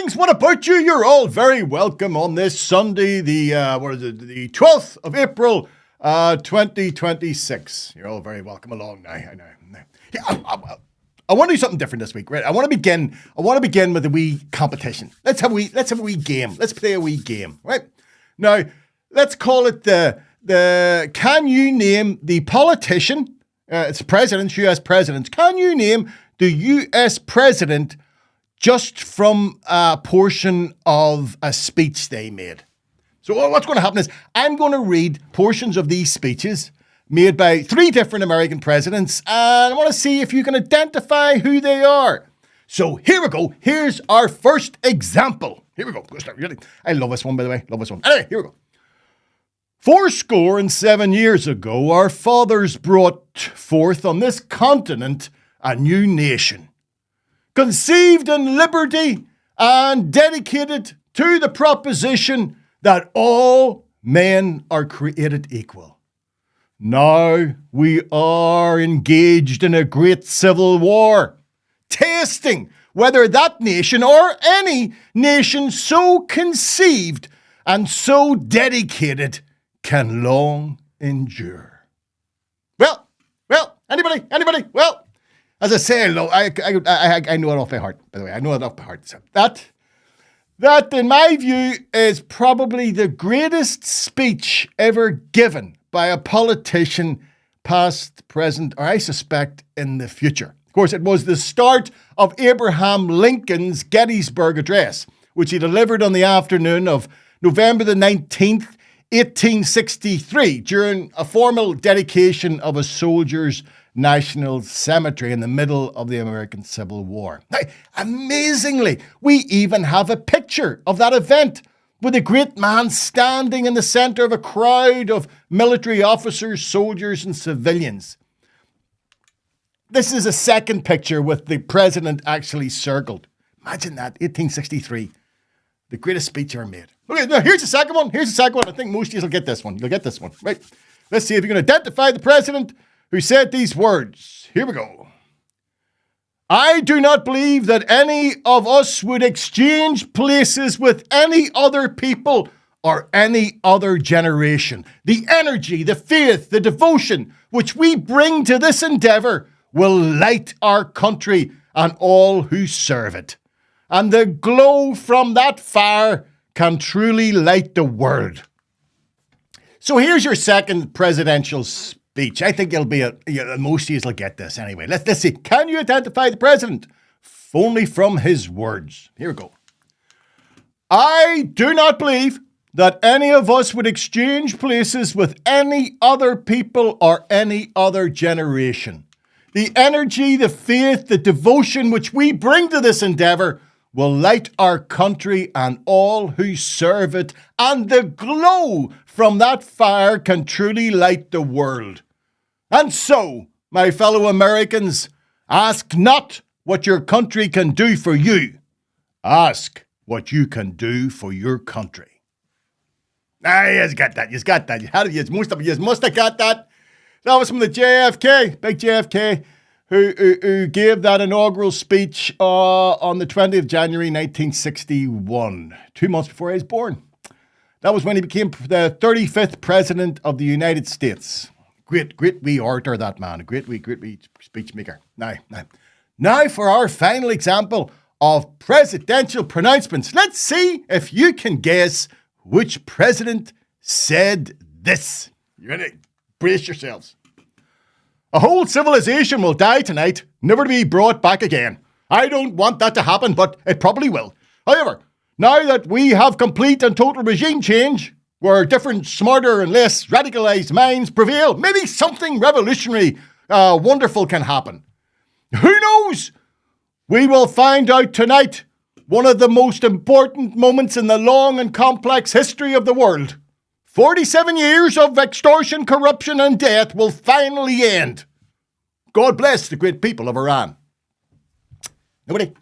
Greetings, what about you? You're all very welcome on this Sunday, the 12th of April, 2026. You're all very welcome along now. I know. Yeah, I want to do something different this week, right? I want to begin with a wee competition. Let's have a wee game. Let's play a wee game, right? Now, let's call it the can you name the politician, it's presidents, US presidents, can you name the US president just from a portion of a speech they made? So what's going to happen is I'm going to read portions of these speeches made by 3 different American presidents, and I want to see if you can identify who they are. So here we go. Here's our first example. Here we go. I love this one, by the way. Love this one. Anyway, here we go. 77 years ago, our fathers brought forth on this continent a new nation, conceived in liberty and dedicated to the proposition that all men are created equal. Now we are engaged in a great civil war, testing whether that nation or any nation so conceived and so dedicated can long endure. Well, anybody? Well, as I say, I know it off by heart, by the way. I know it off by heart. So that, in my view, is probably the greatest speech ever given by a politician, past, present, or I suspect in the future. Of course, it was the start of Abraham Lincoln's Gettysburg Address, which he delivered on the afternoon of November the 19th, 1863, during a formal dedication of a soldier's national cemetery in the middle of the American Civil War. Now, amazingly, we even have a picture of that event, with a great man standing in the center of a crowd of military officers, soldiers, and civilians. This is a second picture with the president actually circled. Imagine that, 1863. The greatest speech ever made. Okay, now here's the second one. I think most of you will get this one. You'll get this one, right? Let's see if you can identify the president who said these words. Here we go. I do not believe that any of us would exchange places with any other people or any other generation. The energy, the faith, the devotion which we bring to this endeavor will light our country and all who serve it. And the glow from that fire can truly light the world. So here's your second presidential speech. I think it'll be most of you will get this anyway. Let's see. Can you identify the president? Only from his words. Here we go. I do not believe that any of us would exchange places with any other people or any other generation. The energy, the faith, the devotion which we bring to this endeavor will light our country and all who serve it, and the glow from that fire can truly light the world. And so, my fellow Americans, ask not what your country can do for you. Ask what you can do for your country. You got that. You must have got that. That was from the JFK, big JFK, who gave that inaugural speech on the 20th of January, 1961, 2 months before I was born. That was when he became the 35th president of the United States. Great wee orator, that man. A great wee speech maker. Now for our final example of presidential pronouncements. Let's see if you can guess which president said this. You ready? Brace yourselves. A whole civilization will die tonight, never to be brought back again. I don't want that to happen, but it probably will. However, now that we have complete and total regime change, where different, smarter and less radicalized minds prevail, maybe something revolutionary, wonderful can happen. Who knows? We will find out tonight, one of the most important moments in the long and complex history of the world. 47 years of extortion, corruption, and death will finally end. God bless the great people of Iran. Nobody?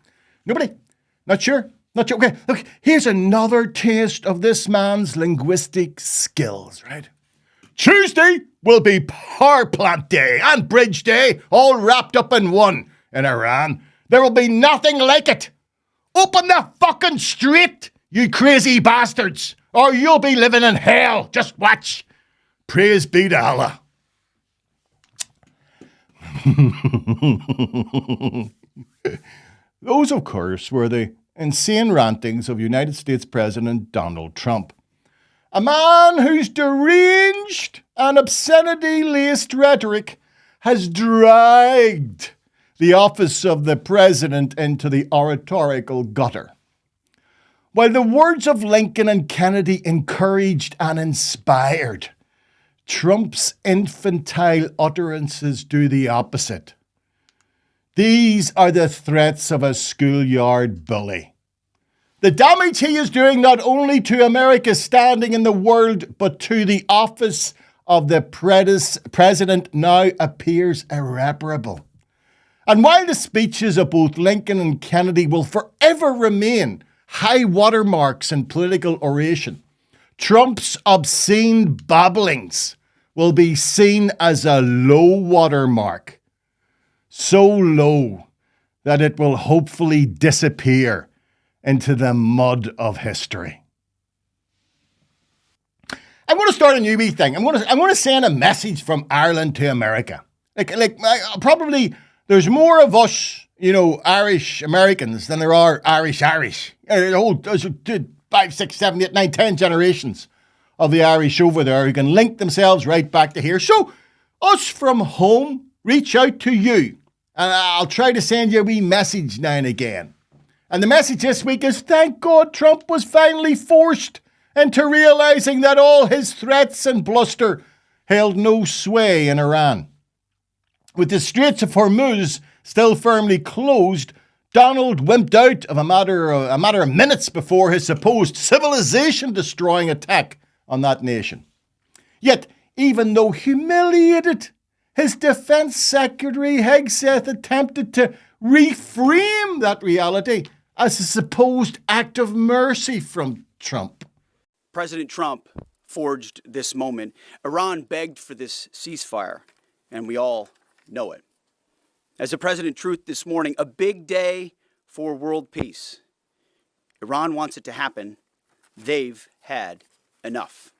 Not sure? Okay, look, here's another taste of this man's linguistic skills, right? Tuesday will be Power Plant Day and Bridge Day, all wrapped up in one in Iran. There will be nothing like it. Open the fucking strait, you crazy bastards, or you'll be living in hell. Just watch. Praise be to Allah. Those, of course, were the insane rantings of United States President Donald Trump. A man whose deranged and obscenity-laced rhetoric has dragged the office of the president into the oratorical gutter. While the words of Lincoln and Kennedy encouraged and inspired, Trump's infantile utterances do the opposite. These are the threats of a schoolyard bully. The damage he is doing not only to America's standing in the world, but to the office of the president now appears irreparable. And while the speeches of both Lincoln and Kennedy will forever remain high watermarks in political oration, Trump's obscene babblings will be seen as a low watermark. So low that it will hopefully disappear into the mud of history. I'm going to start a new wee thing. I'm going to send a message from Ireland to America. Probably there's more of us, Irish Americans than there are Irish. There's 5, 6, 7, 8, 9, 10 generations of the Irish over there who can link themselves right back to here. So us from home reach out to you. And I'll try to send you a wee message now and again. And the message this week is, thank God Trump was finally forced into realizing that all his threats and bluster held no sway in Iran. With the Straits of Hormuz still firmly closed, Donald wimped out of a matter of minutes before his supposed civilization-destroying attack on that nation. Yet, even though humiliated, his defense secretary Hegseth attempted to reframe that reality as a supposed act of mercy from Trump. President Trump forged this moment. Iran begged for this ceasefire, and we all know it. As the President truth this morning, a big day for world peace. Iran wants it to happen. They've had enough.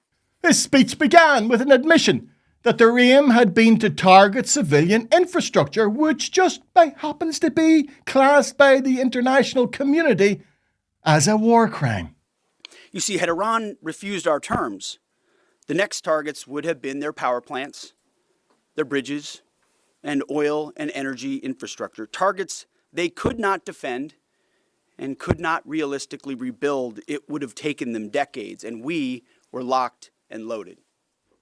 His speech began with an admission that their aim had been to target civilian infrastructure, which just happens to be classed by the international community as a war crime. You see, had Iran refused our terms, the next targets would have been their power plants, their bridges, and oil and energy infrastructure. Targets they could not defend and could not realistically rebuild. It would have taken them decades, and we were locked and loaded.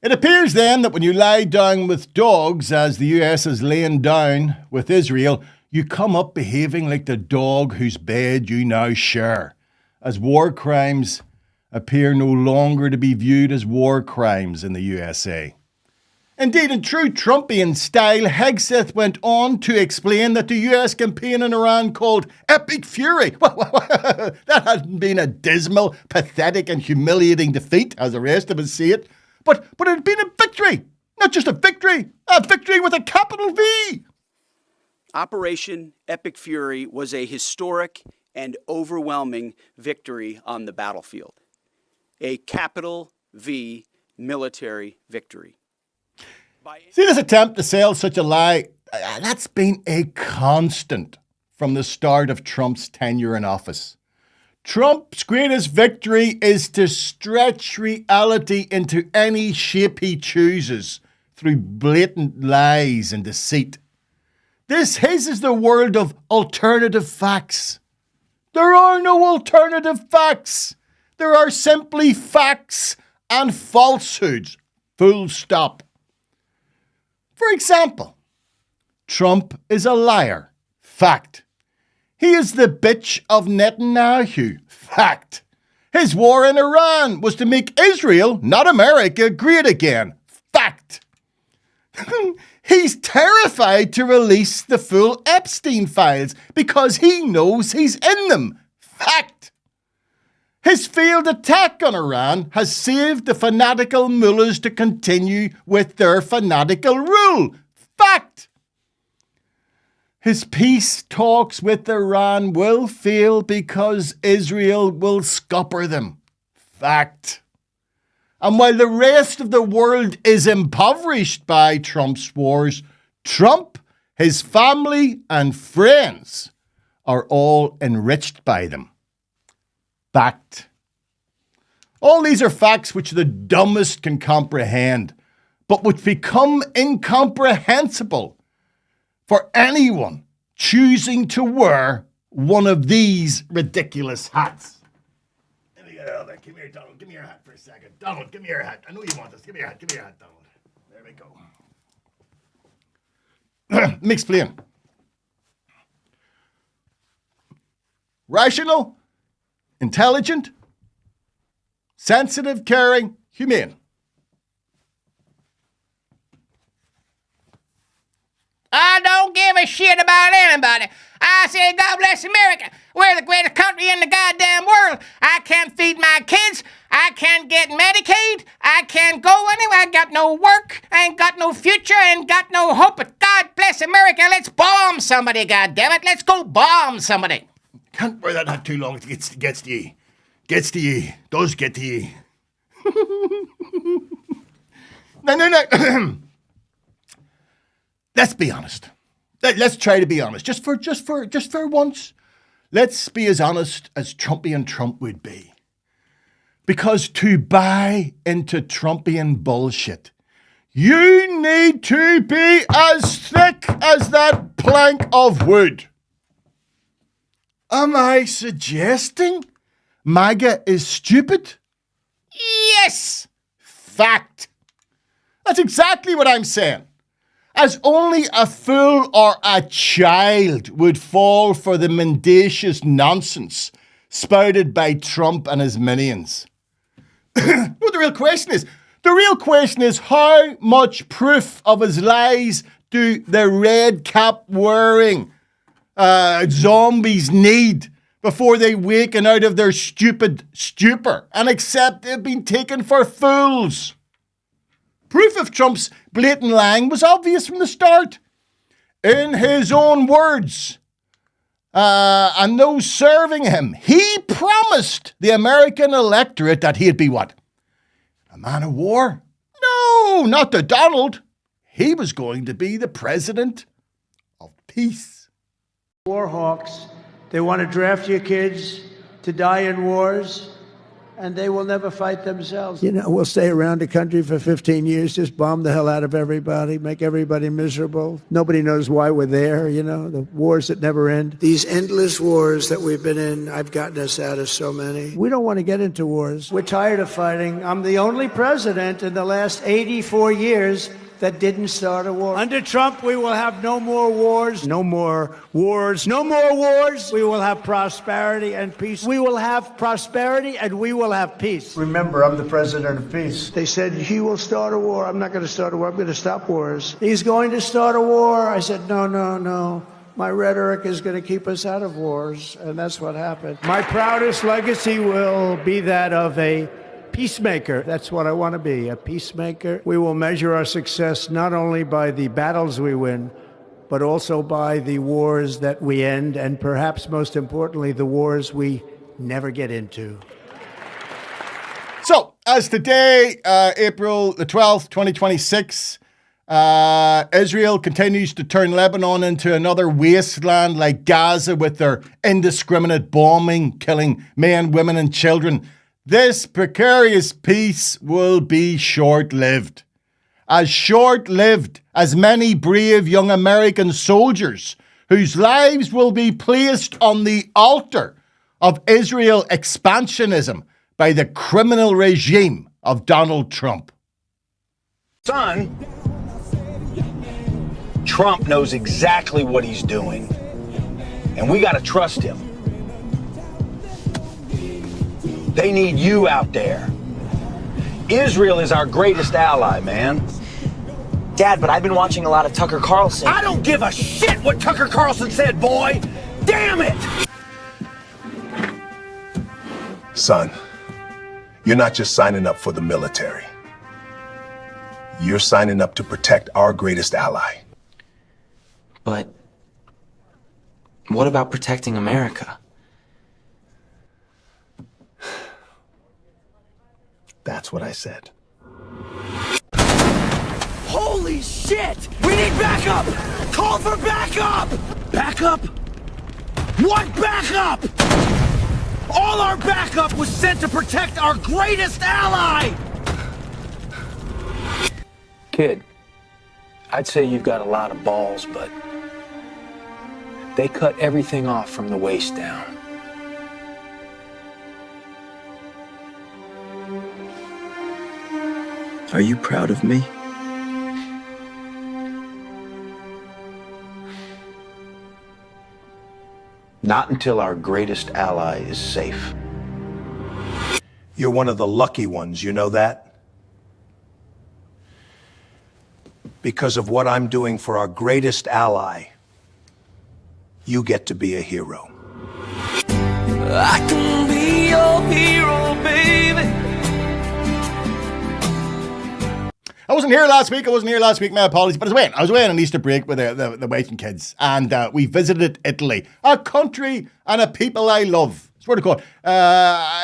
It appears then that when you lie down with dogs, as the US is laying down with Israel, you come up behaving like the dog whose bed you now share, as war crimes appear no longer to be viewed as war crimes in the USA. Indeed, in true Trumpian style, Hegseth went on to explain that the US campaign in Iran called Epic Fury, that hadn't been a dismal, pathetic and humiliating defeat, as the rest of us see it, but it had been a victory. Not just a victory with a capital V. Operation Epic Fury was a historic and overwhelming victory on the battlefield. A capital V military victory. See, this attempt to sell such a lie, that's been a constant from the start of Trump's tenure in office. Trump's greatest victory is to stretch reality into any shape he chooses through blatant lies and deceit. His is the world of alternative facts. There are no alternative facts. There are simply facts and falsehoods. Full stop. For example, Trump is a liar. Fact. He is the bitch of Netanyahu. Fact. His war in Iran was to make Israel, not America, great again. Fact. He's terrified to release the full Epstein files because he knows he's in them. Fact. His failed attack on Iran has saved the fanatical mullahs to continue with their fanatical rule. Fact. his peace talks with Iran will fail because Israel will scupper them. Fact. And while the rest of the world is impoverished by Trump's wars, Trump, his family and friends are all enriched by them. Fact. All these are facts which the dumbest can comprehend, but which become incomprehensible for anyone choosing to wear one of these ridiculous hats. Let me get out of there. Come here, Donald. Give me your hat for a second. Donald, give me your hat. I know you want this. Give me your hat. Give me your hat, Donald. There we go. Let me explain. Rational, intelligent, sensitive, caring, humane. I don't give a shit about anybody. I say God bless America. We're the greatest country in the goddamn world. I can't feed my kids. I can't get Medicaid. I can't go anywhere. I got no work. I ain't got no future. I ain't got no hope. But God bless America. Let's bomb somebody, goddammit. Let's go bomb somebody. Can't wear that hat too long. It gets to ye. Gets to ye. Does get to ye. No. Let's be honest. Let's try to be honest. Just for once. Let's be as honest as Trumpian Trump would be. Because to buy into Trumpian bullshit, you need to be as thick as that plank of wood. Am I suggesting Maga is stupid? Yes. Fact. That's exactly what I'm saying. As only a fool or a child would fall for the mendacious nonsense spouted by Trump and his minions. No, the real question is, how much proof of his lies do the red cap wearing zombies need before they waken out of their stupid stupor and accept they've been taken for fools? Proof of Trump's blatant lying was obvious from the start. In his own words, and those serving him, he promised the American electorate that he'd be what? A man of war? No, not to Donald. He was going to be the president of peace. War hawks, they want to draft your kids to die in wars, and they will never fight themselves. You know, we'll stay around the country for 15 years, just bomb the hell out of everybody, make everybody miserable. Nobody knows why we're there, you know, the wars that never end. These endless wars that we've been in, I've gotten us out of so many. We don't want to get into wars. We're tired of fighting. I'm the only president in the last 84 years that didn't start a war. Under Trump, we will have no more wars. No more wars. No more wars. We will have prosperity and peace. We will have prosperity and we will have peace. Remember, I'm the president of peace. They said, he will start a war. I'm not going to start a war. I'm going to stop wars. He's going to start a war. I said, no. My rhetoric is going to keep us out of wars. And that's what happened. My proudest legacy will be that of a peacemaker. That's what I want to be, a peacemaker. We will measure our success not only by the battles we win, but also by the wars that we end, and perhaps most importantly, the wars we never get into. So, as today, April the 12th, 2026, Israel continues to turn Lebanon into another wasteland like Gaza with their indiscriminate bombing, killing men, women, and children. This precarious peace will be short-lived. As short-lived as many brave young American soldiers whose lives will be placed on the altar of Israel expansionism by the criminal regime of Donald Trump. Son, Trump knows exactly what he's doing, and we got to trust him. They need you out there. Israel is our greatest ally, man. Dad, but I've been watching a lot of Tucker Carlson. I don't give a shit what Tucker Carlson said, boy! Damn it! Son, you're not just signing up for the military. You're signing up to protect our greatest ally. But What about protecting America? That's what I said. Holy shit! We need backup! Call for backup! Backup? What backup? All our backup was sent to protect our greatest ally! Kid, I'd say you've got a lot of balls, but they cut everything off from the waist down. Are you proud of me? Not until our greatest ally is safe. You're one of the lucky ones, you know that? Because of what I'm doing for our greatest ally, you get to be a hero. I can be your hero, baby. I wasn't here last week. My apologies. But I was away on an Easter break with the wife and kids. And we visited Italy, a country and a people I love. Swear to God.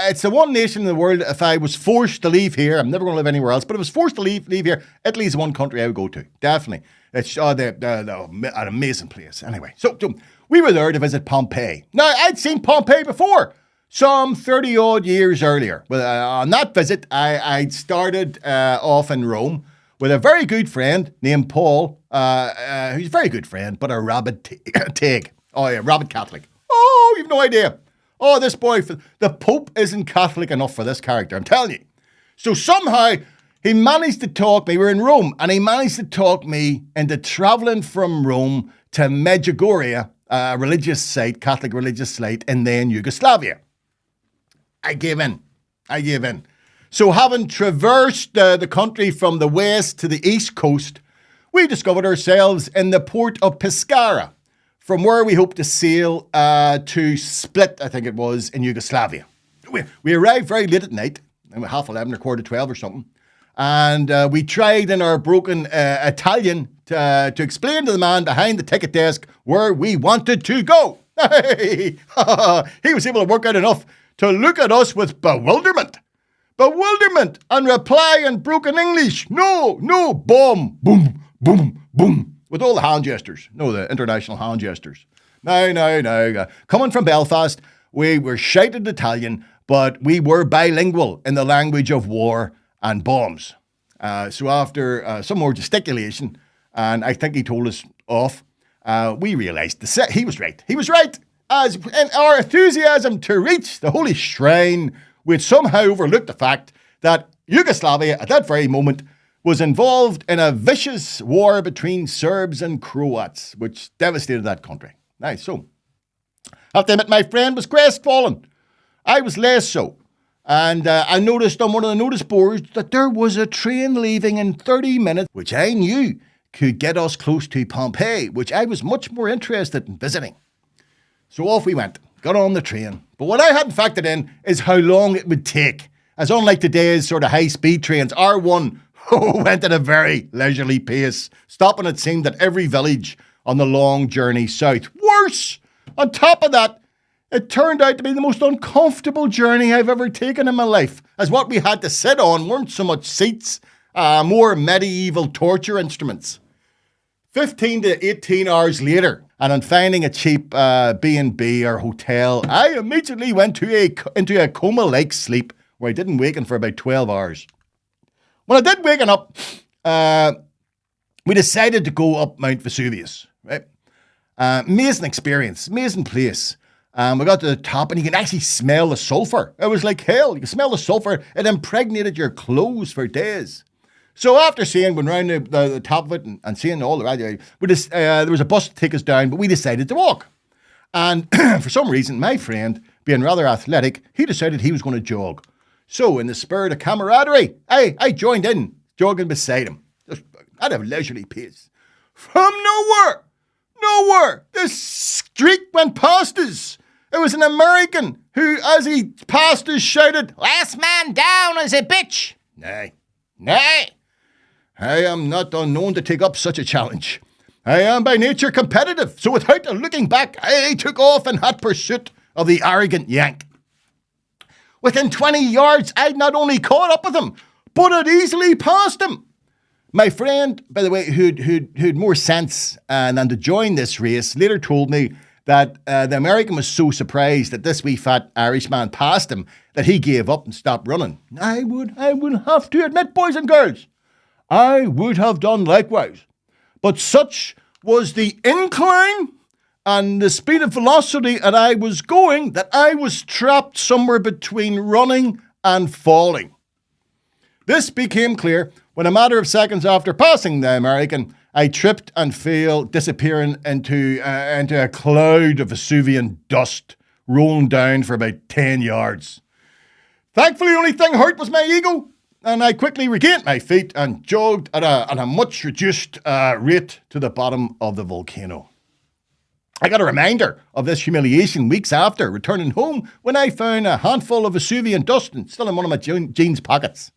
It's the one nation in the world, if I was forced to leave here, I'm never going to live anywhere else, but if I was forced to leave here, Italy is the one country I would go to. Definitely. It's an amazing place. Anyway, so we were there to visit Pompeii. Now, I'd seen Pompeii before, some 30 odd years earlier. Well, on that visit, I'd started off in Rome with a very good friend named Paul, who's a very good friend, but a rabid Tig. Oh, yeah, rabid Catholic. Oh, you've no idea. Oh, this boy, the Pope isn't Catholic enough for this character, I'm telling you. So somehow, he managed to talk me, we were in Rome, and he managed to talk me into travelling from Rome to Medjugorje, a religious site, Catholic religious site, in then Yugoslavia. I gave in. So having traversed the country from the west to the east coast, we discovered ourselves in the port of Pescara, from where we hoped to sail to Split, I think it was, in Yugoslavia. We arrived very late at night, 11:30 or 12:15 or something, and we tried in our broken Italian to explain to the man behind the ticket desk where we wanted to go. He was able to work out enough to look at us with bewilderment, and reply in broken English, no, boom, boom, boom, boom, with all the hand gestures. No, the international hand gestures. No. Coming from Belfast, we were shouted Italian, but we were bilingual in the language of war and bombs. So after some more gesticulation, and I think he told us off, we realised he was right. He was right. As in our enthusiasm to reach the holy shrine, we'd somehow overlooked the fact that Yugoslavia at that very moment was involved in a vicious war between Serbs and Croats, which devastated that country. Nice. So, I have to admit, my friend was crestfallen. I was less so. And I noticed on one of the notice boards that there was a train leaving in 30 minutes, which I knew could get us close to Pompeii, which I was much more interested in visiting. So off we went, got on the train. But what I hadn't factored in is how long it would take. As unlike today's sort of high-speed trains, R1 went at a very leisurely pace, stopping it seemed at every village on the long journey south. Worse! On top of that, it turned out to be the most uncomfortable journey I've ever taken in my life, as what we had to sit on weren't so much seats, more medieval torture instruments. 15 to 18 hours later, and on finding a cheap B&B or hotel, I immediately went into a coma-like sleep where I didn't waken for about 12 hours. When I did waken up, we decided to go up Mount Vesuvius, right? Amazing experience, amazing place. We got to the top and you can actually smell the sulfur. It was like hell. You can smell the sulfur. It impregnated your clothes for days. So after going round the top of it and seeing all the radio, there was a bus to take us down, but we decided to walk. And for some reason, my friend, being rather athletic, he decided he was going to jog. So in the spirit of camaraderie, I joined in, jogging beside him, just at a leisurely pace. From nowhere, this streak went past us. It was an American who, as he passed us, shouted, "Last man down is a bitch." Nay. I am not unknown to take up such a challenge. I am by nature competitive, so without looking back, I took off in hot pursuit of the arrogant Yank. Within 20 yards, I'd not only caught up with him, but had easily passed him. My friend, by the way, who'd more sense than to join this race, later told me that the American was so surprised that this wee fat Irishman passed him that he gave up and stopped running. I would have to admit, boys and girls, I would have done likewise. But such was the incline and the speed of velocity that I was going that I was trapped somewhere between running and falling. This became clear when a matter of seconds after passing the American, I tripped and fell, disappearing into a cloud of Vesuvian dust, rolling down for about 10 yards. Thankfully, the only thing hurt was my ego, and I quickly regained my feet and jogged at a much reduced rate to the bottom of the volcano. I got a reminder of this humiliation weeks after, returning home when I found a handful of Vesuvian dust still in one of my jeans pockets.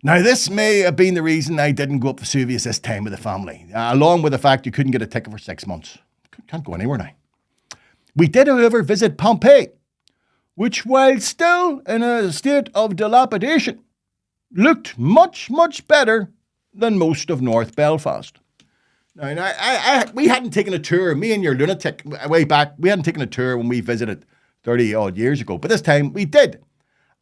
Now, this may have been the reason I didn't go up Vesuvius this time with the family, along with the fact you couldn't get a ticket for 6 months. Can't go anywhere now. We did, however, visit Pompeii, which, while still in a state of dilapidation, looked much, much better than most of North Belfast. Now, we hadn't taken a tour, me and your lunatic, way back, we hadn't taken a tour when we visited 30-odd years ago, but this time we did.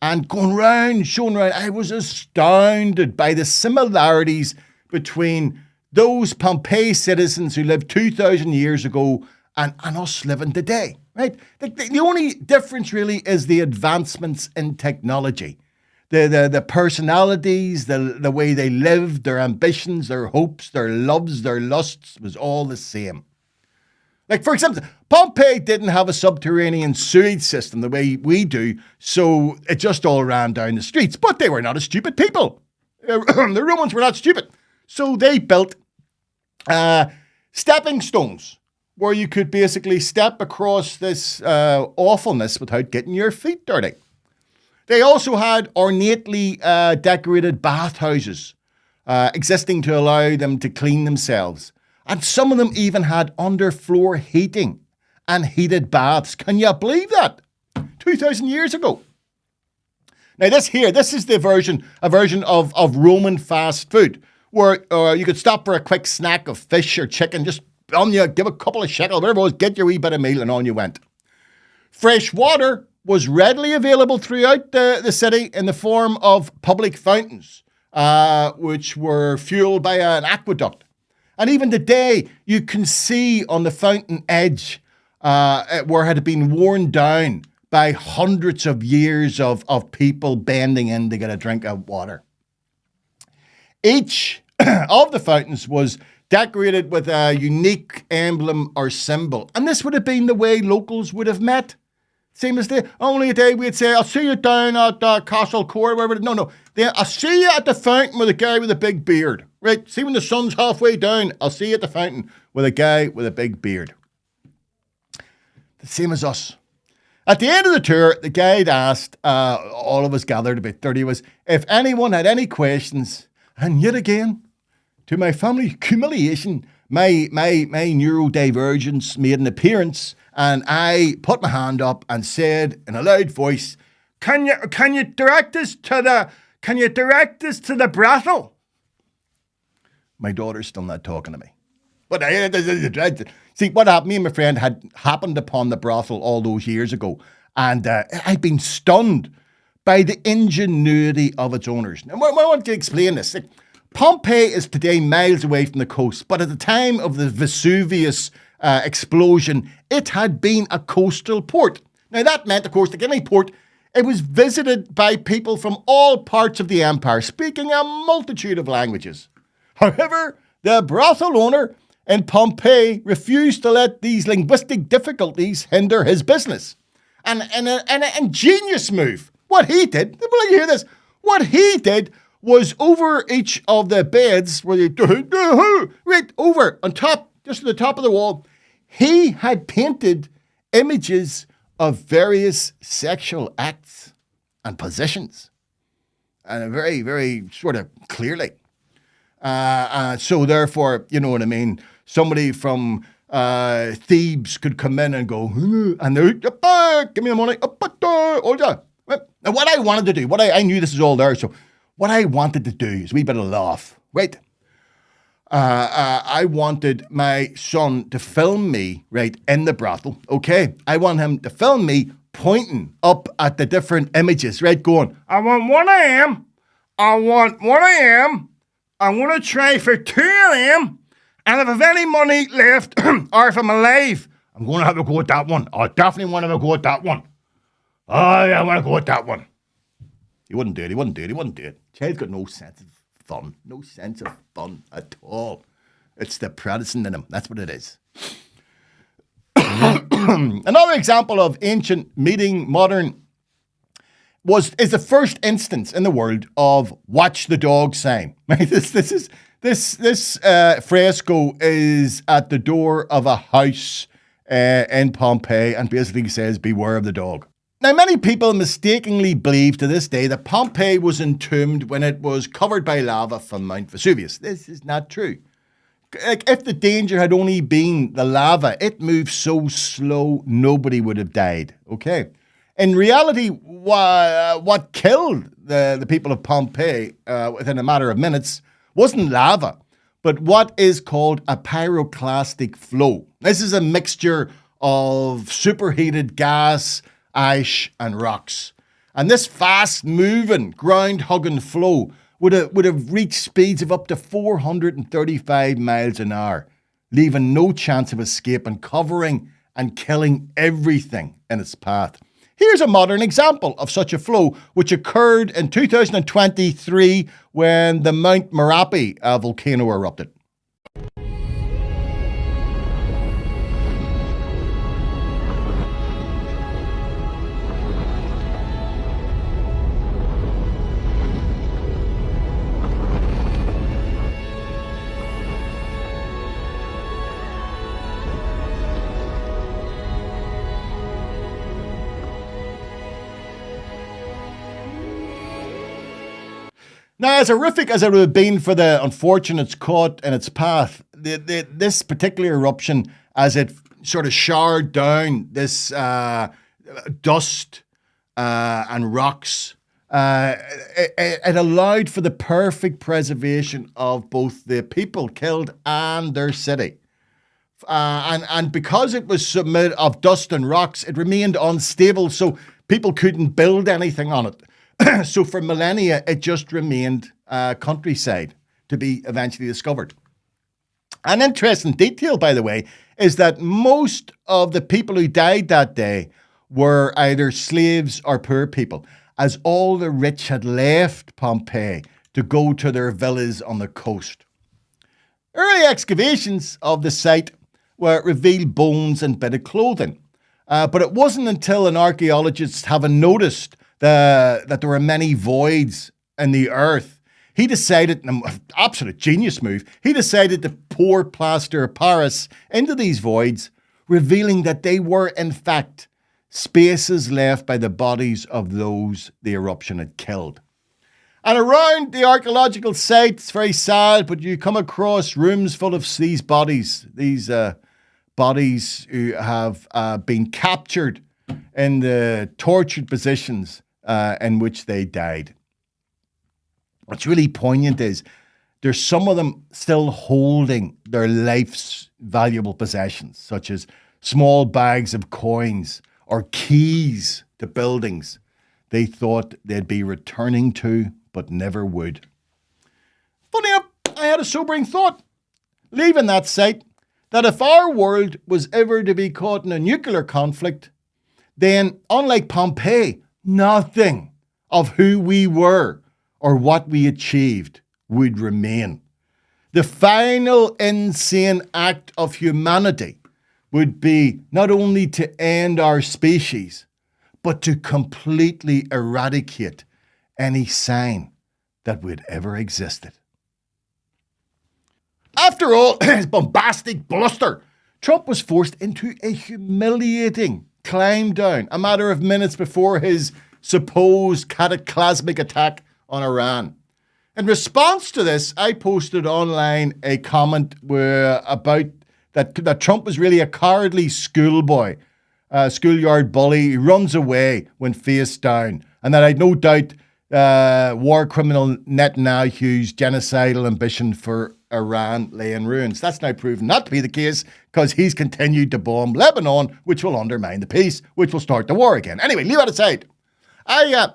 And going round, showing round, I was astounded by the similarities between those Pompeii citizens who lived 2,000 years ago and us living today, right? The only difference really is the advancements in technology. The personalities, the way they lived, their ambitions, their hopes, their loves, their lusts was all the same. Like, for example, Pompeii didn't have a subterranean sewage system the way we do, so it just all ran down the streets. But they were not a stupid people. The Romans were not stupid. So they built stepping stones where you could basically step across this awfulness without getting your feet dirty. They also had ornately decorated bathhouses existing to allow them to clean themselves. And some of them even had underfloor heating and heated baths. Can you believe that? 2,000 years ago. Now this is a version of Roman fast food, where you could stop for a quick snack of fish or chicken, just on you, give a couple of shekels, whatever it was, get your wee bit of meal and on you went. Fresh water was readily available throughout the city in the form of public fountains, which were fueled by an aqueduct. And even today, you can see on the fountain edge where it had been worn down by hundreds of years of people bending in to get a drink of water. Each of the fountains was decorated with a unique emblem or symbol. And this would have been the way locals would have met. Same as only a day we'd say, I'll see you down at Castle Court, wherever. No. I'll see you at the fountain with a guy with a big beard. Right? See when the sun's halfway down, I'll see you at the fountain with a guy with a big beard. The same as us. At the end of the tour, the guide asked all of us gathered, about 30 of us, if anyone had any questions. And yet again, to my family humiliation, my neurodivergence made an appearance, and I put my hand up and said in a loud voice, Can you direct us to the brothel? My daughter's still not talking to me. But see, what happened, me and my friend had happened upon the brothel all those years ago, and I'd been stunned by the ingenuity of its owners. Now, I want to explain this. Pompeii is today miles away from the coast, but at the time of the Vesuvius explosion, it had been a coastal port. Now, that meant, of course, like any port, it was visited by people from all parts of the empire, speaking a multitude of languages. However, the brothel owner in Pompeii refused to let these linguistic difficulties hinder his business. And an ingenious move. What he did, will you hear this? What he did was over each of the beds, where they right over on top, just at the top of the wall, he had painted images of various sexual acts and positions, and very, very sort of clearly. So therefore, you know what I mean? Somebody from Thebes could come in and go, and they're, give me the money. And what I wanted to do, I knew this was all there, so what I wanted to do is a wee bit of laugh, right? I wanted my son to film me, right, in the brothel, okay? I want him to film me pointing up at the different images, right, going, I want 1 a.m., I want 1 a.m., I'm going to try for 2 a.m., and if I've any money left, or if I'm alive, I'm going to have a go at that one. I definitely want to have a go at that one. Oh, yeah, I want to go at that one. He wouldn't do it. Child's got no sense of fun. No sense of fun at all. It's the Protestant in him. That's what it is. Another example of ancient meeting modern is the first instance in the world of watch the dog sign. Right? This fresco is at the door of a house in Pompeii and basically says, beware of the dog. Now, many people mistakenly believe to this day that Pompeii was entombed when it was covered by lava from Mount Vesuvius. This is not true. If the danger had only been the lava, it moved so slow, nobody would have died. Okay. In reality, what killed the people of Pompeii within a matter of minutes wasn't lava, but what is called a pyroclastic flow. This is a mixture of superheated gas, ash, and rocks. And this fast-moving, ground-hugging flow would have reached speeds of up to 435 miles an hour, leaving no chance of escape and covering and killing everything in its path. Here's a modern example of such a flow, which occurred in 2023 when the Mount Merapi volcano erupted. Now, as horrific as it would have been for the unfortunates caught in its path, this particular eruption, as it sort of showered down this dust and rocks, it allowed for the perfect preservation of both the people killed and their city. And because it was made of dust and rocks, it remained unstable, so people couldn't build anything on it. So for millennia, it just remained countryside to be eventually discovered. An interesting detail, by the way, is that most of the people who died that day were either slaves or poor people, as all the rich had left Pompeii to go to their villas on the coast. Early excavations of the site revealed bones and bit of clothing. But it wasn't until an archaeologist, having noticed that there were many voids in the earth, he decided, an absolute genius move, he decided to pour plaster of Paris into these voids, revealing that they were, in fact, spaces left by the bodies of those the eruption had killed. And around the archaeological site, it's very sad, but you come across rooms full of these bodies who have been captured in the tortured positions in which they died. What's really poignant is there's some of them still holding their life's valuable possessions, such as small bags of coins or keys to buildings they thought they'd be returning to, but never would. Funny enough, I had a sobering thought, leaving that site, that if our world was ever to be caught in a nuclear conflict, then, unlike Pompeii, nothing of who we were or what we achieved would remain. The final insane act of humanity would be not only to end our species, but to completely eradicate any sign that we'd ever existed. After all his bombastic bluster, Trump was forced into a humiliating climb down a matter of minutes before his supposed cataclysmic attack on Iran. In response to this, I posted online a comment about that Trump was really a cowardly schoolboy, schoolyard bully. He runs away when face down, and that I'd no doubt war criminal Netanyahu's genocidal ambition for Iran lay in ruins. That's now proven not to be the case because he's continued to bomb Lebanon, which will undermine the peace, which will start the war again. Anyway, leave that aside. The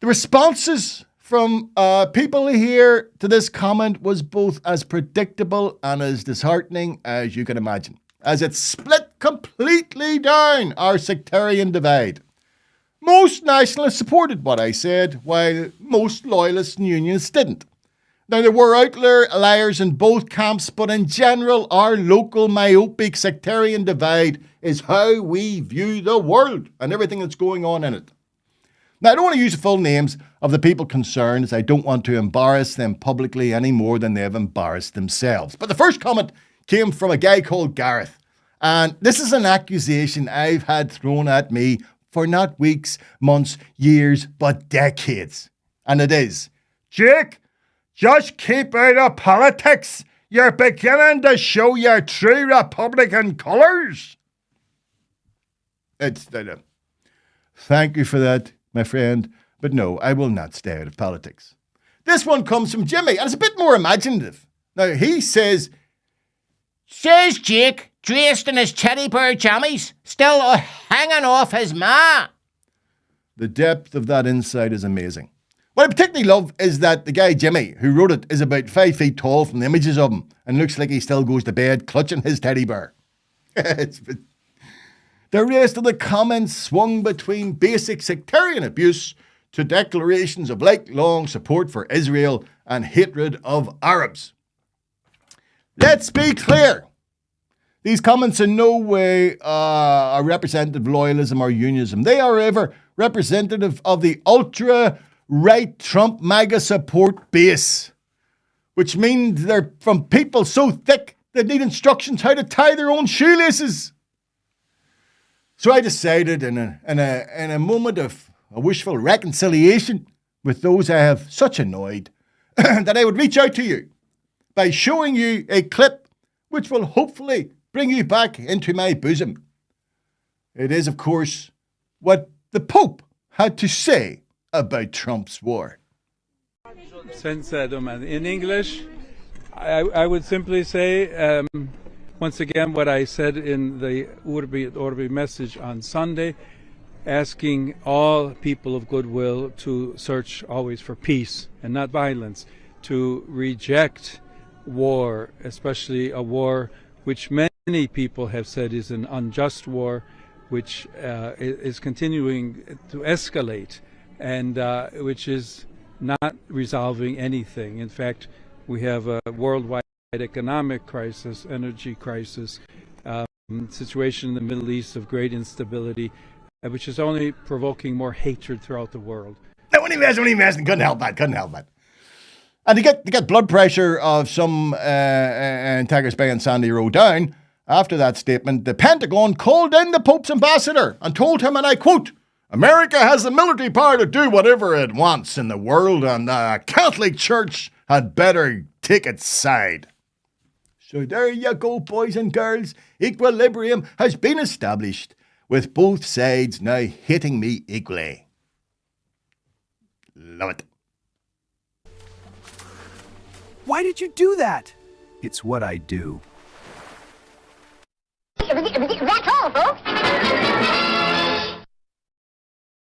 responses from people here to this comment was both as predictable and as disheartening as you can imagine, as it split completely down our sectarian divide. Most nationalists supported what I said, while most loyalists and unionists didn't. Now, there were outliers in both camps, but in general, our local myopic sectarian divide is how we view the world and everything that's going on in it. Now, I don't want to use the full names of the people concerned, as I don't want to embarrass them publicly any more than they've embarrassed themselves. But the first comment came from a guy called Gareth, and this is an accusation I've had thrown at me for not weeks, months, years, but decades. And it is, Jake, just keep out of politics. You're beginning to show your true Republican colours. Thank you for that, my friend. But no, I will not stay out of politics. This one comes from Jimmy, and it's a bit more imaginative. Now, he says Jake, dressed in his teddy bear jammies, still hanging off his ma. The depth of that insight is amazing. What I particularly love is that the guy Jimmy, who wrote it, is about 5 feet tall from the images of him and looks like he still goes to bed clutching his teddy bear. The rest of the comments swung between basic sectarian abuse to declarations of lifelong support for Israel and hatred of Arabs. Let's be clear. These comments in no way are representative of loyalism or unionism. They are ever representative of the ultra-right Trump Maga support base, which means they're from people so thick they need instructions how to tie their own shoelaces. So I decided in a moment of a wishful reconciliation with those I have such annoyed that I would reach out to you by showing you a clip which will hopefully bring you back into my bosom. It is, of course, what the Pope had to say about Trump's war. In English, I would simply say, once again, what I said in the Urbi et Orbi message on Sunday, asking all people of goodwill to search always for peace and not violence, to reject war, especially a war which many people have said is an unjust war, which is continuing to escalate and which is not resolving anything. In fact, we have a worldwide economic crisis, energy crisis, situation in the Middle East of great instability, which is only provoking more hatred throughout the world. No, when he messing, couldn't help that. And to get blood pressure of some Tigers Bay and Sandy Row down, after that statement, the Pentagon called in the Pope's ambassador and told him, and I quote, "America has the military power to do whatever it wants in the world, and the Catholic Church had better take its side." So there you go, boys and girls. Equilibrium has been established, with both sides now hitting me equally. Love it. Why did you do that? It's what I do. That's all, folks.